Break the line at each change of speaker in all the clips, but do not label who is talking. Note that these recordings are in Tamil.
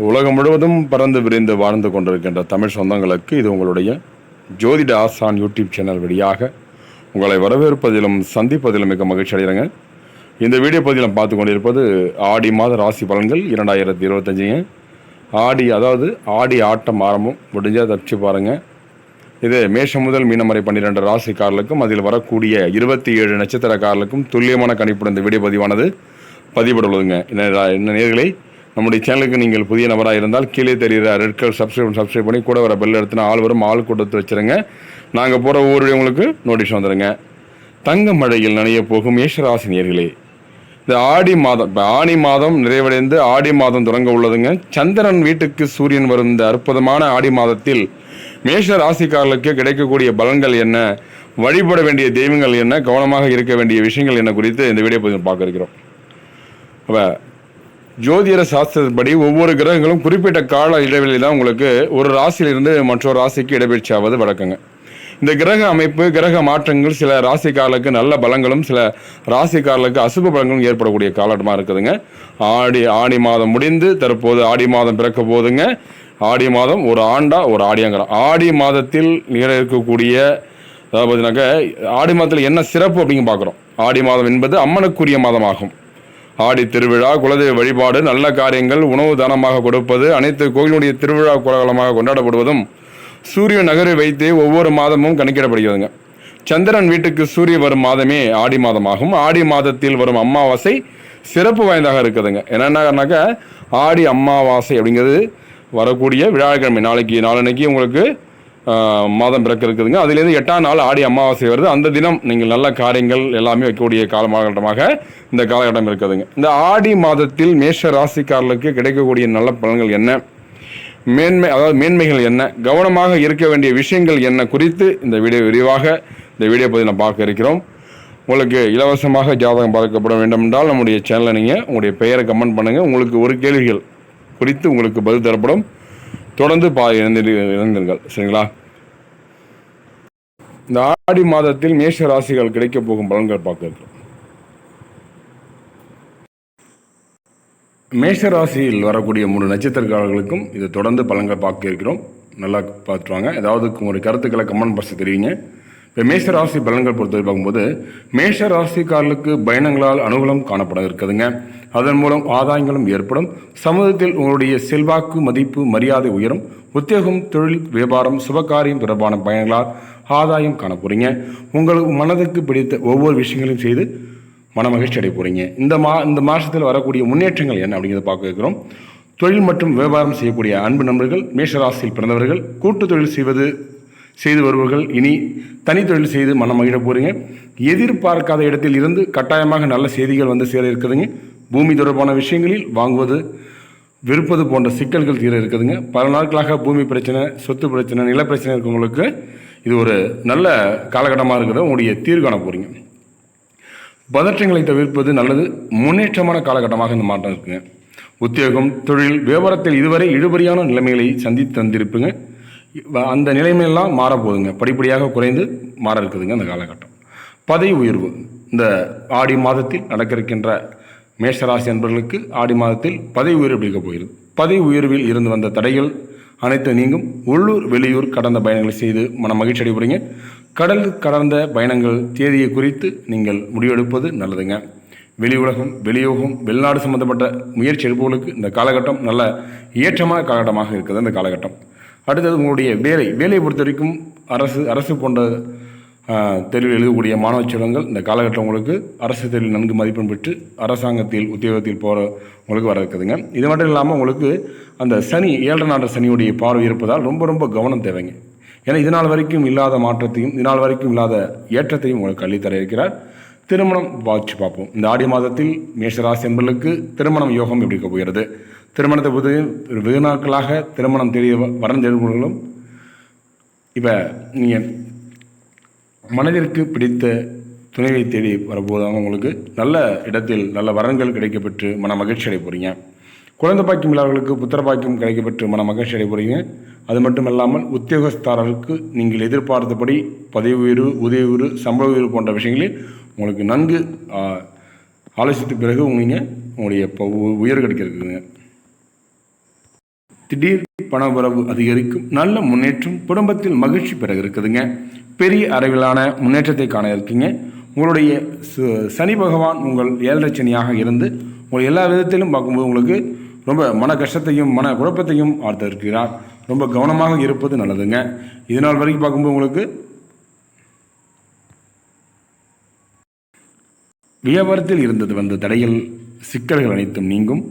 உலகம் முழுவதும் பறந்து விரிந்து வாழ்ந்து கொண்டிருக்கின்ற தமிழ் சொந்தங்களுக்கு இது உங்களுடைய ஜோதிட ஆசான் யூடியூப் சேனல் வழியாக உங்களை வரவேற்பதிலும் சந்திப்பதிலும் மிக மகிழ்ச்சி அடைகிறேங்க. இந்த வீடியோ பதிவில் பார்த்து கொண்டிருப்பது ஆடி மாத ராசி பலன்கள் 2025ங்க. அதாவது ஆடி ஆட்டம் ஆரம்பம் முடிஞ்சால் தப்பிச்சு பாருங்கள். இது மேஷம் முதல் மீனம் வரை 12 ராசிக்காரர்களுக்கும் அதில் வரக்கூடிய 27 நட்சத்திரக்காரர்களுக்கும் துல்லியமான கணிப்புடன் இந்த வீடியோ பதிவானது பதிவிடுவதுங்க. என்ன நேர்களை நம்முடைய சேனலுக்கு நீங்கள் புதிய நபராக இருந்தால் கீழே தெரிகிற ரெட் கலர் சப்ஸ்கிரைப் பண்ணி கூட வர பெல் எடுத்துனா ஆள் வரும், ஆள் கொடுத்து வச்சுருங்க. நாங்கள் போகிற ஒவ்வொரு உங்களுக்கு நோட்டீஸ் வந்துடுங்க. தங்க மழையில் நனைய போகும் மேஷராசி நேர்களே, இந்த ஆடி மாதம் நிறைவடைந்து ஆடி மாதம் தொடங்க உள்ளதுங்க. சந்திரன் வீட்டுக்கு சூரியன் வரும் இந்த அற்புதமான ஆடி மாதத்தில் மேஷ ராசிக்காரர்களுக்கு கிடைக்கக்கூடிய பலன்கள் என்ன, வழிபட வேண்டிய தெய்வங்கள் என்ன, கவனமாக இருக்க வேண்டிய விஷயங்கள் என்ன குறித்து இந்த வீடியோ பதிவு பார்க்க இருக்கிறோம். அப்போ ஜோதிட சாஸ்திரப்படி ஒவ்வொரு கிரகங்களும் குறிப்பிட்ட கால இடைவெளியில் தான் உங்களுக்கு ஒரு ராசியிலிருந்து மற்றொரு ராசிக்கு இடப்பெயர்ச்சி ஆவது வழக்கங்க. இந்த கிரக அமைப்பு, கிரக மாற்றங்கள் சில ராசிக்காரர்களுக்கு நல்ல பலங்களும் சில ராசிக்காரர்களுக்கு அசுப பலங்களும் ஏற்படக்கூடிய காலகட்டமாக இருக்குதுங்க. ஆடி மாதம் முடிந்து தற்போது ஆடி மாதம் பிறக்க போதுங்க. ஆடி மாதம் ஒரு ஆண்டா ஒரு ஆடியாங்கிறோம். ஆடி மாதத்தில் நிகழ இருக்கக்கூடிய, அதாவது பார்த்தீங்கன்னாக்க ஆடி மாதத்தில் என்ன சிறப்பு அப்படிங்க பார்க்குறோம். ஆடி மாதம் என்பது அம்மனுக்குரிய மாதமாகும். ஆடி திருவிழா, குலதெய்வ வழிபாடு, நல்ல காரியங்கள், உணவு தானமாக கொடுப்பது, அனைத்து கோயிலுடைய திருவிழா கோலாகலமாக கொண்டாடப்படுவதும் சூரிய நகரை வைத்து ஒவ்வொரு மாதமும் கணக்கிடப்படுகிறதுங்க. சந்திரன் வீட்டுக்கு சூரியன் வரும் மாதமே ஆடி மாதமாகும். ஆடி மாதத்தில் வரும் அமாவாசை சிறப்பு வாய்ந்ததாக இருக்குதுங்க. என்னன்னாக்க ஆடி அமாவாசை அப்படிங்கிறது வரக்கூடிய விழாக்கிழமை, நாளன்னைக்கு உங்களுக்கு மாதம் பிறக்க இருக்குதுங்க. அதுலேருந்து 8ஆம் நாள் ஆடி அமாவாசை வருது. அந்த தினம் நீங்கள் நல்ல காரியங்கள் எல்லாமே வைக்கக்கூடிய காலகட்டமாக இந்த காலகட்டம் இருக்குதுங்க. இந்த ஆடி மாதத்தில் மேஷ ராசிக்காரர்களுக்கு கிடைக்கக்கூடிய நல்ல பலன்கள் என்ன, மேன்மைகள் என்ன, கவனமாக இருக்க வேண்டிய விஷயங்கள் என்ன குறித்து இந்த விரிவாக இந்த வீடியோ பதிவு நான் பார்க்க இருக்கிறோம். உங்களுக்கு இலவசமாக ஜாதகம் பார்க்கப்பட வேண்டும் என்றால் நம்முடைய சேனலை நீங்கள் உங்களுடைய பெயரை கமெண்ட் பண்ணுங்கள். உங்களுக்கு ஒரு கேள்விகள் குறித்து உங்களுக்கு பதில் தரப்படும். தொடர்ந்து இணைந்திருங்கள், சரிங்களா? இந்த ஆடி மாதத்தில் மேஷ ராசிகள் கிடைக்க போகும் பலன்கள் பார்க்க இருக்கிறோம். மேஷ ராசியில் வரக்கூடிய 3 நட்சத்திரக்காரர்களுக்கும் இது தொடர்ந்து பலன்கள் பார்க்க இருக்கிறோம். நல்லா பார்த்துருவாங்க. ஏதாவது உங்களுடைய கருத்துக்களை கமெண்ட் பாக்ஸ் தெரிவிங்க. இப்போ மேஷ ராசி பலன்கள் பொறுத்தவரை பார்க்கும்போது மேஷ ராசிக்காரர்களுக்கு பயணங்களால் அனுகூலம் காணப்பட இருக்குதுங்க. அதன் மூலம் ஆதாயங்களும் ஏற்படும். சமூகத்தில் உங்களுடைய செல்வாக்கு, மதிப்பு, மரியாதை உயரும். உத்தியோகம், தொழில், வியாபாரம், சுபகாரியம் தொடர்பான பயணங்களால் ஆதாயம் காண போறீங்க. உங்களுக்கு மனதுக்கு பிடித்த ஒவ்வொரு விஷயங்களையும் செய்து மன மகிழ்ச்சி அடைய போறீங்க. இந்த மாதத்தில் வரக்கூடிய முன்னேற்றங்கள் என்ன அப்படிங்கிறத பார்க்க இருக்கிறோம். தொழில் மற்றும் வியாபாரம் செய்யக்கூடிய அன்பு நண்பர்கள், மேஷராசியில் பிறந்தவர்கள், கூட்டு தொழில் செய்து வருபவர்கள் இனி தனித்தொழில் செய்து மனம் மகிழ போறீங்க. எதிர்பார்க்காத இடத்தில் இருந்து கட்டாயமாக நல்ல செய்திகள் வந்து சேர இருக்குதுங்க. பூமி தொடர்பான விஷயங்களில் வாங்குவது, விற்பது போன்ற சிக்கல்கள் தீர இருக்குதுங்க. பல நாட்களாக பூமி பிரச்சனை, சொத்து பிரச்சனை, நில பிரச்சனை இருக்கவங்களுக்கு இது ஒரு நல்ல காலகட்டமாக இருக்குது. உங்களுடைய தீர்வு காண போறீங்க. பதற்றங்களை தவிர்ப்பது நல்லது. முன்னேற்றமான காலகட்டமாக இந்த மாற்றம் இருக்குங்க. உத்தியோகம், தொழில், வியாபாரத்தில் இதுவரை இழுபறியான நிலைமைகளை சந்தித்து தந்திருப்புங்க. அந்த நிலைமையெல்லாம் மாறப்போகுதுங்க. படிப்படியாக குறைந்து மாற இருக்குதுங்க அந்த காலகட்டம். பதவி உயர்வு இந்த ஆடி மாதத்தில் நடக்க இருக்கின்ற மேஷராசி என்பவர்களுக்கு ஆடி மாதத்தில் பதவி உயர்வு பிடிக்க போகிறது. பதவி உயர்வில் இருந்து வந்த தடைகள் அனைத்து நீங்கும். உள்ளூர், வெளியூர் கடந்த பயணங்களை செய்து மன மகிழ்ச்சி அடைபடுறீங்க. கடல் கடந்த பயணங்கள் தேதியை குறித்து நீங்கள் முடிவெடுப்பது நல்லதுங்க. வெளி உலகம், வெளியோகம், வெளிநாடு சம்பந்தப்பட்ட முயற்சி எடுப்பவர்களுக்கு இந்த காலகட்டம் நல்ல ஏற்றமான காலகட்டமாக இருக்குது இந்த காலகட்டம். அடுத்தது உங்களுடைய வேலையை பொறுத்த வரைக்கும் அரசு போன்ற தேர்வில் எழுதக்கூடிய மாணவ செல்வங்கள் இந்த காலகட்டம் உங்களுக்கு அரசு தேர்வில் நன்கு மதிப்பெண் பெற்று அரசாங்கத்தில் உத்தியோகத்தில் போகிற உங்களுக்கு வர இருக்குதுங்க. இது மட்டும் இல்லாமல் உங்களுக்கு அந்த சனி 7ஆம் நாடு சனியுடைய பார்வை இருப்பதால் ரொம்ப ரொம்ப கவனம் தேவைங்க. ஏன்னா இதனால் வரைக்கும் இல்லாத மாற்றத்தையும் இதனால் வரைக்கும் இல்லாத ஏற்றத்தையும் உங்களுக்கு அள்ளித்தர இருக்கிறார். திருமணம் வாட்சி பார்ப்போம். இந்த ஆடி மாதத்தில் மேஷராசி என்பவர்களுக்கு திருமணம் யோகம் எப்படி இருக்க போகிறது. திருமணத்தை பொறுத்து வெகு நாட்களாக திருமணம் தேடிய வரன் தேடுபவர்களும் இப்போ நீங்கள் மனதிற்கு பிடித்த துணைவை தேடி வரப்போதாங்க. உங்களுக்கு நல்ல இடத்தில் நல்ல வரன்கள் கிடைக்கப்பெற்று மன மகிழ்ச்சி அடைய போகிறீங்க. குழந்தை பாக்கியம் இல்லாதவர்களுக்கு புத்திர பாக்கியம் கிடைக்கப்பெற்று மன மகிழ்ச்சி அடைய போகிறீங்க. அது மட்டும் இல்லாமல் உத்தியோகஸ்தாரர்களுக்கு நீங்கள் எதிர்பார்த்தபடி பதவி உயர்வு, உதவி உயர்வு, சம்பள உயர்வு போன்ற விஷயங்களில் உங்களுக்கு நன்கு ஆலோசித்த பிறகு உங்களுடைய உயர்வு கிடைக்கிறதுங்க. திடீர் பணவரவு அதிகரிக்கும், நல்ல முன்னேற்றம், குடும்பத்தில் மகிழ்ச்சி பெற இருக்குதுங்க. பெரிய அளவிலான முன்னேற்றத்தை காண இருக்கீங்க. உங்களுடைய சனி பகவான் உங்கள் 7.5 சனியாக இருந்து உங்கள் எல்லா விதத்திலும் பார்க்கும்போது உங்களுக்கு ரொம்ப மன கஷ்டத்தையும் மன குழப்பத்தையும் ஆழ்த்த இருக்கிறார். ரொம்ப கவனமாக இருப்பது நல்லதுங்க. இதனால் வரைக்கும் பார்க்கும்போது உங்களுக்கு வியாபாரத்தில் இருந்தது வந்த தடைகள் சிக்கல்கள் அனைத்தும் நீங்கும்.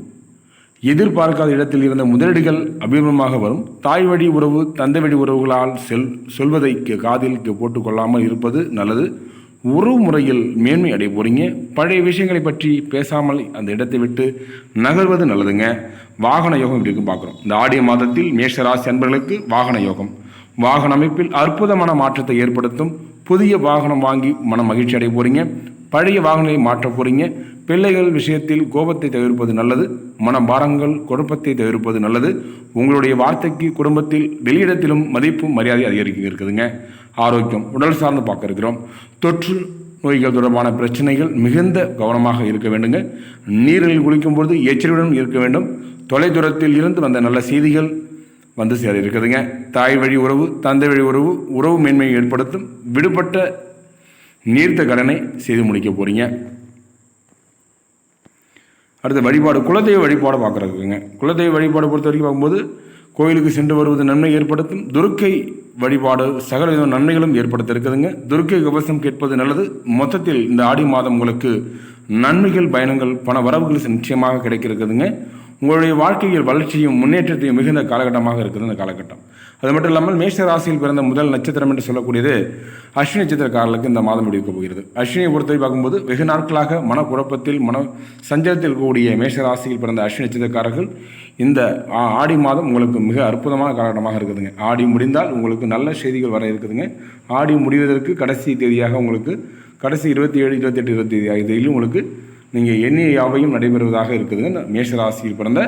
எதிர்பார்க்காத இடத்தில் இருந்த முதலீடுகள் அபிமுகமாக வரும். தாய் வழி உறவு தந்தை வழி உறவுகளால் சொல்வதை காதில் போட்டுக்கொள்ளாமல் இருப்பது நல்லது. உறவு முறையில் மேன்மை அடைய போறீங்க. பழைய விஷயங்களை பற்றி பேசாமல் அந்த இடத்தை விட்டு நகர்வது நல்லதுங்க. வாகன யோகம் இப்படி இருக்கும் பார்க்குறோம். இந்த ஆடி மாதத்தில் மேஷ ராசி அன்பர்களுக்கு வாகன யோகம், வாகன அமைப்பில் அற்புதமான மாற்றத்தை ஏற்படுத்தும். புதிய வாகனம் வாங்கி மன மகிழ்ச்சி அடைய போறீங்க. பழைய வாகனங்களை மாற்ற போறீங்க. பிள்ளைகள் விஷயத்தில் கோபத்தை தவிர்ப்பது நல்லது. மனபாரங்கள் குழப்பத்தை தவிர்ப்பது நல்லது. உங்களுடைய வார்த்தைக்கு குடும்பத்தில் வெளியிடத்திலும் மதிப்பும் மரியாதை அதிகரிக்க இருக்குதுங்க. ஆரோக்கியம் உடல் சார்ந்து பார்க்க இருக்கிறோம். தொற்று நோய்கள் தொடர்பான பிரச்சனைகள் மிகுந்த கவனமாக இருக்க வேண்டுங்க. நீரில் குளிக்கும்போது எச்சரிக்கையுடன் இருக்க வேண்டும். தொலைதூரத்தில் இருந்து வந்த நல்ல செய்திகள் வந்து சேர இருக்குதுங்க. தாய் வழி உறவு தந்தை வழி உறவு உறவு மேன்மையை ஏற்படுத்தும். விடுபட்ட நீர்த்த கடனை செய்து முடிக்க போறீங்க. அடுத்த வழிபாடு குலதெய்வ வழிபாடு பார்க்குறதுக்குங்க. குலதெய்வ வழிபாடு பொறுத்த வரைக்கும் பார்க்கும்போது கோயிலுக்கு சென்று வருவது நன்மை ஏற்படுத்தும். துர்க்கை வழிபாடு சகல வித நன்மைகளும் ஏற்படுத்த இருக்குதுங்க. துர்க்கை கவசம் கேட்பது நல்லது. மொத்தத்தில் இந்த ஆடி மாதம் உங்களுக்கு நன்மைகள் பயணங்கள் பண வரவுகள் நிச்சயமாக கிடைக்க இருக்குதுங்க. உங்களுடைய வாழ்க்கையில் வளர்ச்சியும் முன்னேற்றத்தையும் மிகுந்த காலகட்டமாக இருக்குது இந்த காலகட்டம். அது மட்டும் இல்லாமல் மேஷ ராசியில் பிறந்த முதல் நட்சத்திரம் என்று சொல்லக்கூடியது அஸ்வினி நட்சத்திரக்காரர்களுக்கு இந்த மாதம் எடுக்க போகிறது. அஸ்வினியை பொறுத்தவரை பார்க்கும்போது வெகு நாட்களாக மனக்குழப்பத்தில் மன சஞ்சலத்தில் கூடிய மேஷ ராசியில் பிறந்த அஸ்வினி நட்சத்திரக்காரர்கள் இந்த ஆடி மாதம் உங்களுக்கு மிக அற்புதமான காலகட்டமாக இருக்குதுங்க. ஆடி முடிந்தால் உங்களுக்கு நல்ல செய்திகள் வர இருக்குதுங்க. ஆடி முடிவதற்கு கடைசி தேதியாக உங்களுக்கு கடைசி 27, 28, 25 தேதியில் உங்களுக்கு நீங்கள் எண்ணிய யாவையும் நடைபெறுவதாக இருக்குதுங்க. இந்த மேஷராசியில் பிறந்த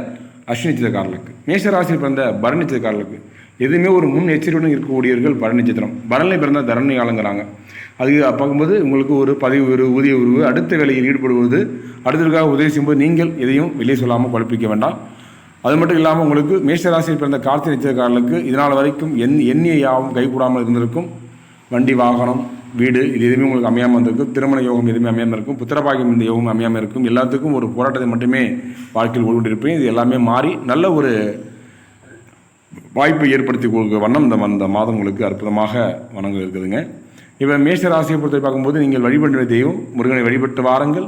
அஸ்வினி நட்சத்திரக்காரர்களுக்கு. மேஷராசியில் பிறந்த பரணி நட்சத்திரக்காரர்களுக்கு எதுவுமே ஒரு முன் எச்சரிக்கையுடன் இருக்கக்கூடியவர்கள் பரணி நட்சத்திரம். பரணில் பிறந்த தரணி ஆளுங்கிறாங்க. அது பார்க்கும்போது உங்களுக்கு ஒரு பதவி உயர்வு ஊதிய உயர்வு அடுத்த வேலையில் ஈடுபடுவது அடுத்ததுக்காக உதவி செய்யும்போது நீங்கள் எதையும் வெளியே சொல்லாமல் குழப்பிக்க வேண்டாம். அது மட்டும் இல்லாமல் உங்களுக்கு மேஷராசியில் பிறந்த கார்த்திகை நட்சத்திரக்காரர்களுக்கு இதனால் வரைக்கும் எண்ணிய யாவும் கைகூடாமல் இருந்திருக்கும். வண்டி வாகனம் வீடு இது எதுவுமே உங்களுக்கு அமையாமல் இருந்திருக்கும். திருமண யோகம் எதுவுமே அமையாமல் இருக்கும். புத்திரபாகியம் இந்த யோகம் அமையாமல் இருக்கும். எல்லாத்துக்கும் ஒரு போராட்டத்தை மட்டுமே வாழ்க்கையில் ஓடிக்கொண்டிருப்பேன். இது எல்லாமே மாறி நல்ல ஒரு வாய்ப்பை ஏற்படுத்தி கொடுக்க வண்ணம் இந்த மாதம் உங்களுக்கு அற்புதமாக வணங்க இருக்குதுங்க. இப்போ மேஷ ராசியை பொறுத்த பார்க்கும்போது நீங்கள் வழிபடுற தெய்வம் முருகனை வழிபட்டு வாருங்கள்.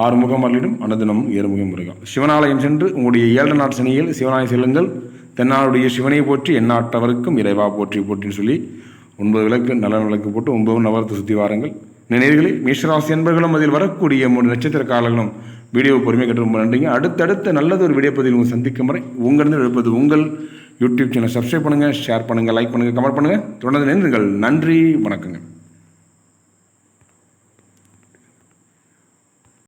6 முகம் அருளிடும் அனுதினமும் 7 முகம் முருகன். சிவனாலயம் சென்று உங்களுடைய 7 நாள் சனியில் சிவனாலயம் செல்லுங்கள். தென்னாளுடைய சிவனை போற்றி எந்நாட்டவருக்கும் இறைவா போற்றி போற்றின்னு சொல்லி 9 விளக்கு நல்ல விளக்கு போட்டு 9 நவரத்தை சுற்றி வாருங்கள். நினைவுகளே மேஷராசி என்பர்களும் அதில் வரக்கூடிய 3 நட்சத்திரக்காரர்களும் வீடியோ பொறுமை கட்டு ரொம்ப நன்றிங்க. அடுத்தடுத்த நல்லது ஒரு வீடியோ பதிவில் உங்கள் சந்திக்கும் வரை உங்களிருந்து எழுப்பது உங்கள் யூடியூப் சேனல். சப்ஸ்கிரைப் பண்ணுங்கள், ஷேர் பண்ணுங்கள், லைக் பண்ணுங்கள், கமெண்ட் பண்ணுங்கள். தொடர்ந்து நின்றுங்கள். நன்றி, வணக்கங்க.